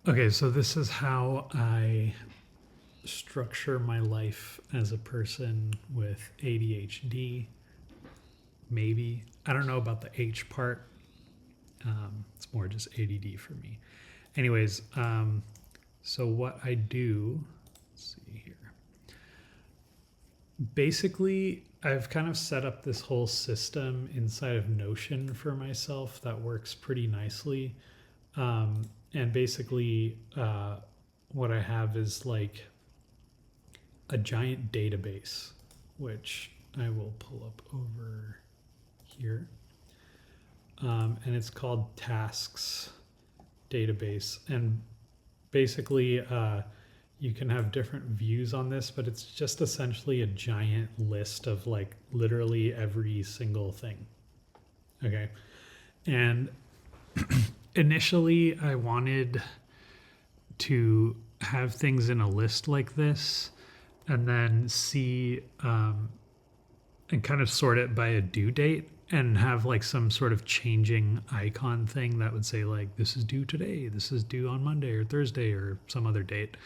Okay, so this is how I structure my life as a person with ADHD. Maybe. I don't know about the H part. It's more just ADD for me. Anyways, so what I do, let's see here. Basically, I've kind of set up this whole system inside of Notion for myself that works pretty nicely. And basically, what I have is like a giant database, which I will pull up over here. And it's called Tasks Database. And basically, you can have different views on this, but it's just essentially a giant list of like literally every single thing. Okay. And initially, I wanted to have things in a list like this and then see and kind of sort it by a due date and have like some sort of changing icon thing that would say like this is due today, this is due on Monday or Thursday or some other date.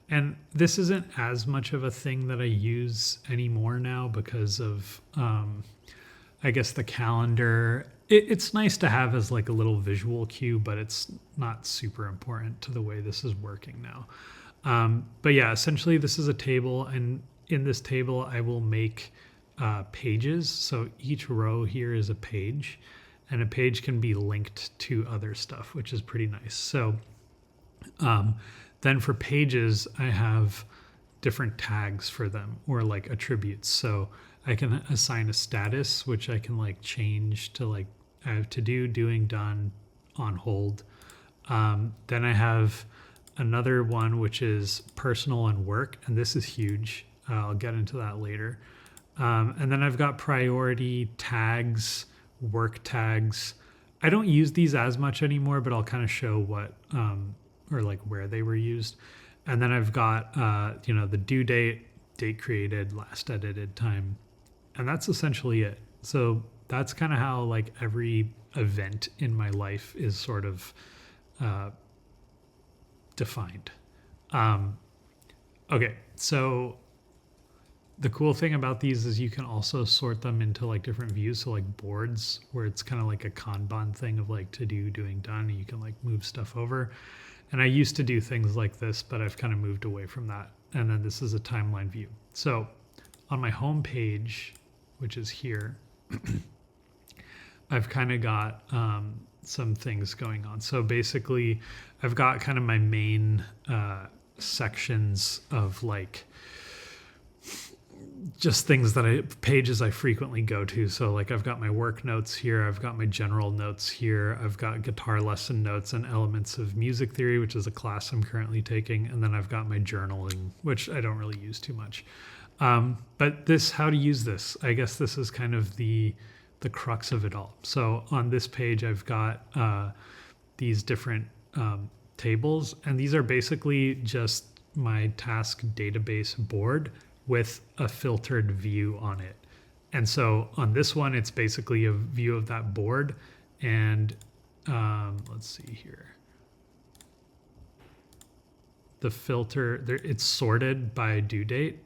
And this isn't as much of a thing that I use anymore now because of I guess the calendar. It's nice to have as like a little visual cue, but it's not super important to the way this is working now. But yeah, essentially this is a table, and in this table I will make pages. So each row here is a page, and a page can be linked to other stuff, which is pretty nice. So then for pages, I have different tags for them or like attributes. So I can assign a status, which I can like change to like I have to do, doing, done, on hold. Then I have another one, which is personal and work. And this is huge. I'll get into that later. And then I've got priority tags, work tags. I don't use these as much anymore, but I'll kind of show what or like where they were used. And then I've got the due date, date created, last edited time, and that's essentially it. So that's kind of how like every event in my life is sort of defined. Okay, so the cool thing about these is you can also sort them into like different views. So like boards, where it's kind of like a Kanban thing of like to do, doing, done, and you can like move stuff over. And I used to do things like this, but I've kind of moved away from that. And then this is a timeline view. So on my home page, which is here, I've kind of got some things going on. So basically, I've got kind of my main sections of like just things that pages I frequently go to. So like I've got my work notes here, I've got my general notes here, I've got guitar lesson notes and elements of music theory, which is a class I'm currently taking, and then I've got my journaling, which I don't really use too much. But this, how to use this, I guess this is kind of the crux of it all. So on this page, I've got these different tables, and these are basically just my task database board with a filtered view on it. And so on this one, it's basically a view of that board. And let's see here. The filter, it's sorted by due date.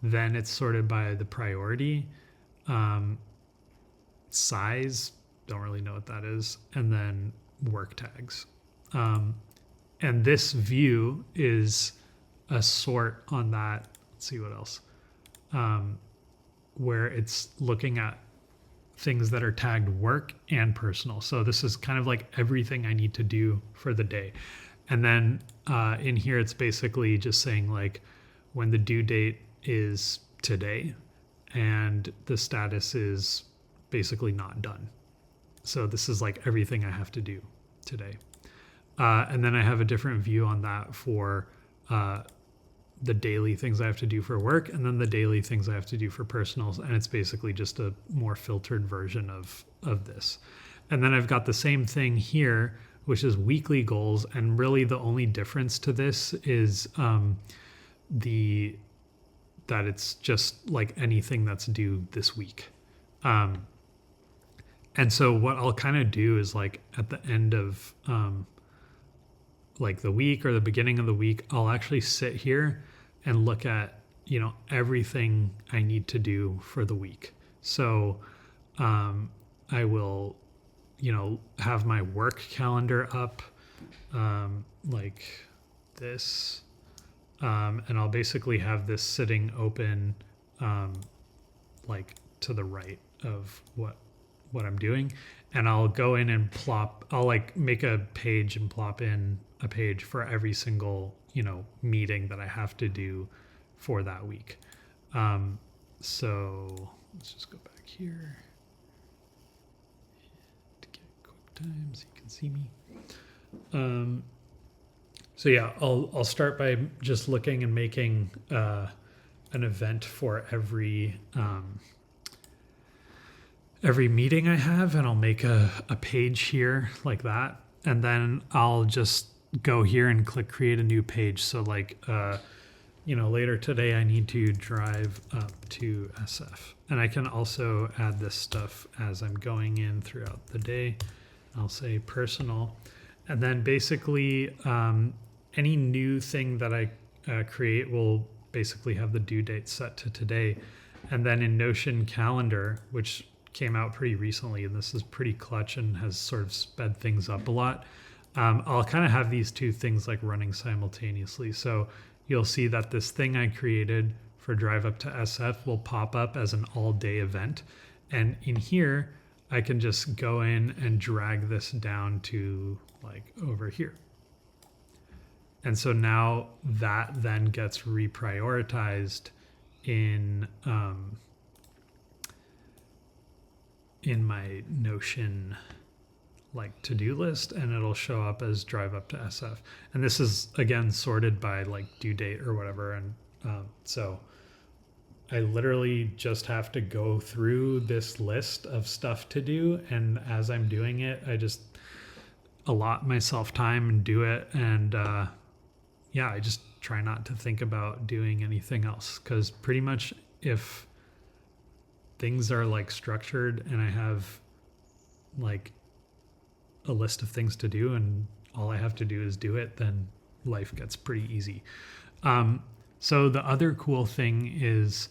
Then it's sorted by the priority. Size, don't really know what that is. And then work tags. And this view is a sort on that. Let's see what else. Where it's looking at things that are tagged work and personal. So this is kind of like everything I need to do for the day. And then in here, it's basically just saying like when the due date is today and the status is basically not done. So this is like everything I have to do today. And then I have a different view on that for the daily things I have to do for work, and then the daily things I have to do for personals. And it's basically just a more filtered version of this. And then I've got the same thing here, which is weekly goals. And really the only difference to this is that it's just like anything that's due this week. And so what I'll kind of do is like at the end of like the week or the beginning of the week, I'll actually sit here and look at, everything I need to do for the week. So I will, have my work calendar up like this. And I'll basically have this sitting open like to the right of what I'm doing. And I'll go in and I'll like make a page and plop in a page for every single, meeting that I have to do for that week. So let's just go back here to get QuickTime so you can see me. So yeah, I'll start by just looking and making an event for every meeting I have, and I'll make a page here like that, and then I'll just go here and click create a new page. So like later today I need to drive up to SF, and I can also add this stuff as I'm going in throughout the day. I'll say personal, and then basically any new thing that I create will basically have the due date set to today. And then in Notion Calendar, which came out pretty recently, and this is pretty clutch and has sort of sped things up a lot, I'll kind of have these two things like running simultaneously. So you'll see that this thing I created for Drive Up to SF will pop up as an all-day event. And in here, I can just go in and drag this down to like over here. And so now that then gets reprioritized in my Notion like to-do list, and it'll show up as Drive Up to SF. And this is again sorted by like due date or whatever. And so I literally just have to go through this list of stuff to do. And as I'm doing it, I just allot myself time and do it. And I just try not to think about doing anything else, because pretty much if things are like structured and I have like a list of things to do and all I have to do is do it, then life gets pretty easy. So the other cool thing is,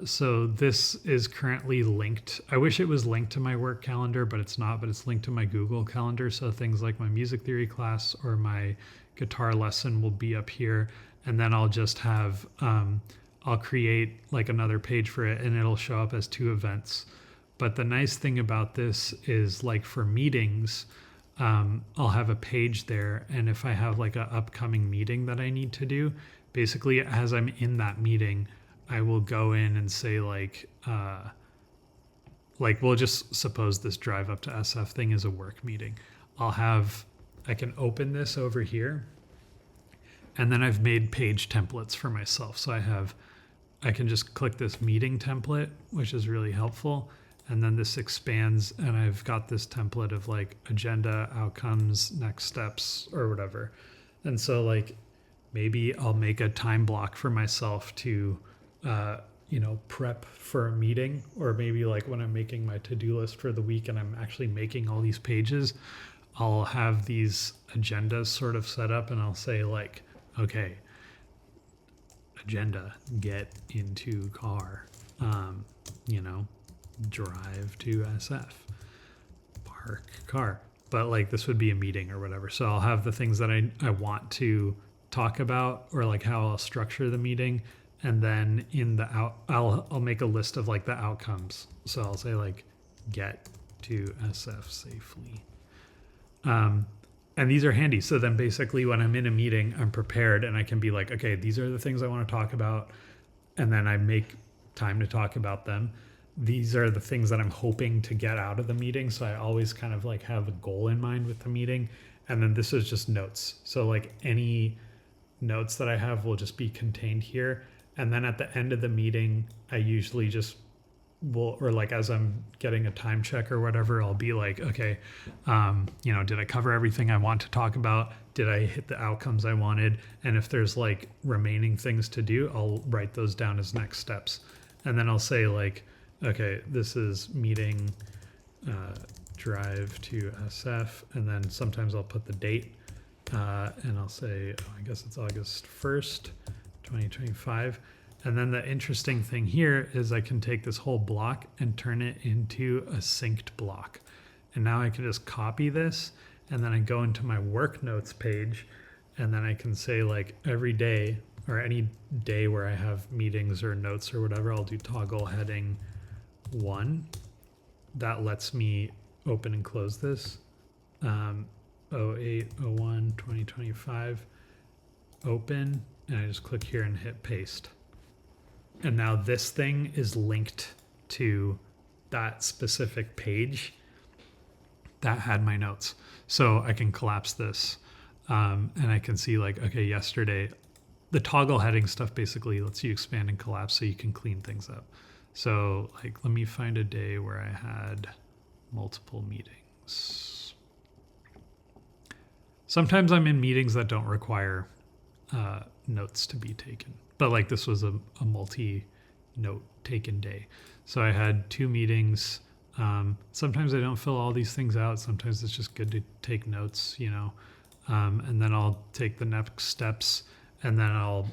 so this is currently linked. I wish it was linked to my work calendar, but it's not, but it's linked to my Google Calendar. So things like my music theory class or my guitar lesson will be up here. And then I'll just have, I'll create like another page for it, and it'll show up as two events. But the nice thing about this is like for meetings, I'll have a page there. And if I have like an upcoming meeting that I need to do, basically as I'm in that meeting, I will go in and say like we'll just suppose this Drive Up to SF thing is a work meeting. I can open this over here, and then I've made page templates for myself. So I can just click this meeting template, which is really helpful. And then this expands, and I've got this template of like agenda, outcomes, next steps, or whatever. And so like maybe I'll make a time block for myself to prep for a meeting, or maybe like when I'm making my to-do list for the week and I'm actually making all these pages, I'll have these agendas sort of set up, and I'll say like, okay, agenda, get into car, drive to SF, park car. But like this would be a meeting or whatever. So I'll have the things that I want to talk about, or like how I'll structure the meeting. And then in the I'll make a list of like the outcomes. So I'll say like get to SF safely. And these are handy. So then basically when I'm in a meeting, I'm prepared and I can be like, okay, these are the things I want to talk about. And then I make time to talk about them. These are the things that I'm hoping to get out of the meeting. So I always kind of like have a goal in mind with the meeting. And then this is just notes. So like any notes that I have will just be contained here. And then at the end of the meeting, I usually just or like as I'm getting a time check or whatever, I'll be like, okay, did I cover everything I want to talk about? Did I hit the outcomes I wanted? And if there's like remaining things to do, I'll write those down as next steps. And then I'll say like, okay, this is meeting drive to SF. And then sometimes I'll put the date. And I'll say, I guess it's August 1st, 2025. And then the interesting thing here is I can take this whole block and turn it into a synced block. And now I can just copy this, and then I go into my work notes page, and then I can say like every day or any day where I have meetings or notes or whatever, I'll do toggle heading 1. That lets me open and close this. 08, 01, 2025, open, and I just click here and hit paste. And now this thing is linked to that specific page that had my notes. So I can collapse this, and I can see like, okay, yesterday, the toggle heading stuff basically lets you expand and collapse so you can clean things up. So like, let me find a day where I had multiple meetings. Sometimes I'm in meetings that don't require notes to be taken, but like this was a multi-note taken day. So I had 2 meetings. Sometimes I don't fill all these things out. Sometimes it's just good to take notes, you know, and then I'll take the next steps, and then I'll,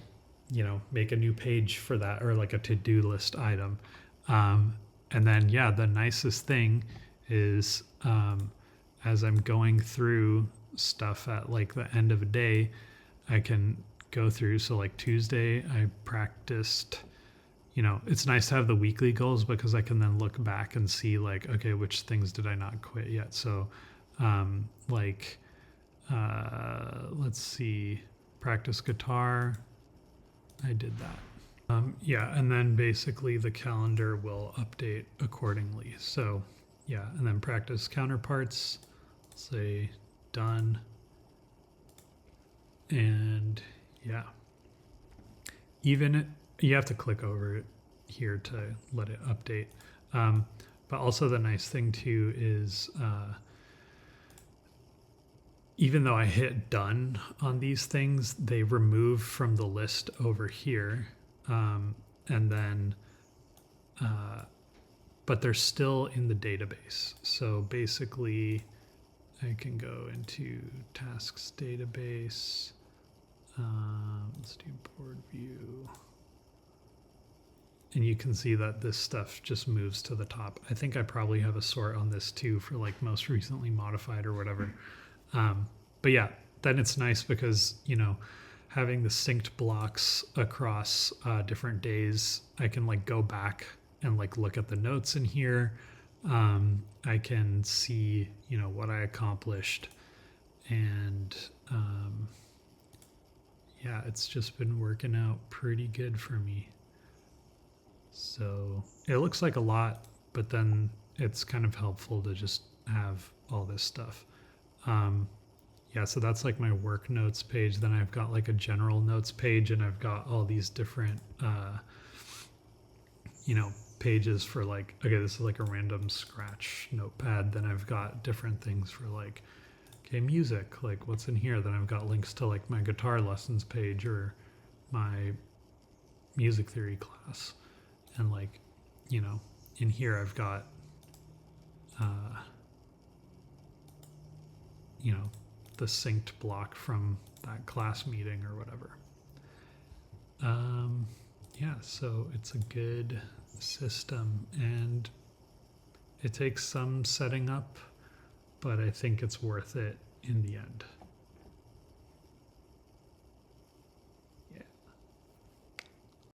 you know, make a new page for that, or like a to-do list item. And then, yeah, the nicest thing is as I'm going through stuff at like the end of a day, I can go through. So like Tuesday, I practiced, you know, it's nice to have the weekly goals because I can then look back and see like, okay, which things did I not quit yet? So let's see, practice guitar, I did that. Yeah, and then basically the calendar will update accordingly. So yeah, and then practice counterparts, say done. And yeah, even you have to click over it here to let it update. But also the nice thing too is even though I hit done on these things, they remove from the list over here. And then, but they're still in the database. So basically I can go into tasks database. Let's do board view. And you can see that this stuff just moves to the top. I think I probably have a sort on this too for like most recently modified or whatever. But yeah, then it's nice because, you know, having the synced blocks across different days, I can like go back and like look at the notes in here. I can see, you know, what I accomplished, and yeah, it's just been working out pretty good for me. So it looks like a lot, but then it's kind of helpful to just have all this stuff. Yeah, so that's like my work notes page. Then I've got like a general notes page, and I've got all these different, you know, pages for like, okay, this is like a random scratch notepad. Then I've got different things for like, okay, music, like what's in here. Then I've got links to like my guitar lessons page or my music theory class. And like, you know, in here I've got, you know, the synced block from that class meeting or whatever. Yeah, so it's a good system, and it takes some setting up, but I think it's worth it in the end.